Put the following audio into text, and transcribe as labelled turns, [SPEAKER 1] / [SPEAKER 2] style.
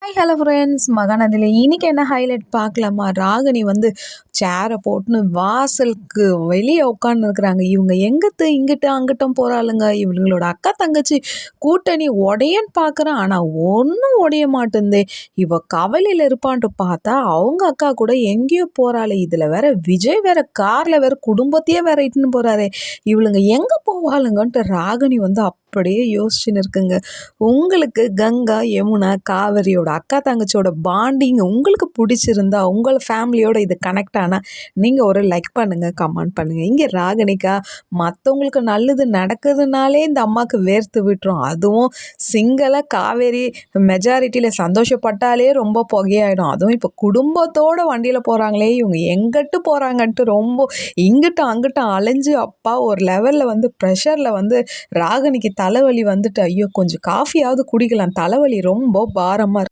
[SPEAKER 1] Hi hello friends மகாநதியில் இன்னைக்கு என்ன highlight பார்க்கலாமா? ராகினி வந்து சேரை போட்டுன்னு வாசலுக்கு வெளியே உட்காந்துருக்குறாங்க. இவங்க எங்கிட்டு இங்கிட்டு அங்கிட்டும் போகிறாளுங்க. இவங்களோட அக்கா தங்கச்சி கூட்டணி உடையன்னு பார்க்குறேன், ஆனால் ஒன்றும் உடைய மாட்டேந்தே. இவ கவலையில் இருப்பான்ட்டு பார்த்தா அவங்க அக்கா கூட எங்கேயோ போகிறாளே. இதில் வேற விஜய் வேற காரில் வேற குடும்பத்தையே வேற இட்டுன்னு போகிறாரே. இவளுங்க எங்கே போவாளுங்கன்ட்டு ராகினி வந்து அப்படியே யோசிச்சுன்னு இருக்குங்க. உங்களுக்கு கங்கா, யமுனா, காவேரியோட அக்கா தங்கச்சியோட பாண்டிங் உங்களுக்கு பிடிச்சிருந்தா உங்கள் ஃபேமிலியோட இது கனெக்ட் ஆனால் நீங்கள் ஒரு லைக் பண்ணுங்கள், கமெண்ட் பண்ணுங்கள். இங்கே ராகினிக்கா மற்றவங்களுக்கு நல்லது நடக்குதுனாலே இந்த அம்மாவுக்கு வேர்த்து விட்டுரும். அதுவும் சிங்கிளாக காவேரி மெஜாரிட்டியில் சந்தோஷப்பட்டாலே ரொம்ப புகையாயிடும். அதுவும் இப்போ குடும்பத்தோடு வண்டியில் போகிறாங்களே, இவங்க எங்கிட்டு போகிறாங்கன்ட்டு ரொம்ப இங்கிட்டும் அங்கிட்டும் அலைஞ்சு அப்பா ஒரு லெவலில் வந்து ப்ரெஷரில் வந்து ராகினிக்கு தலைவலி வந்துட்டு, ஐயோ கொஞ்சம் காஃபியாவது குடிக்கலாம், தலைவலி ரொம்ப பாரமாக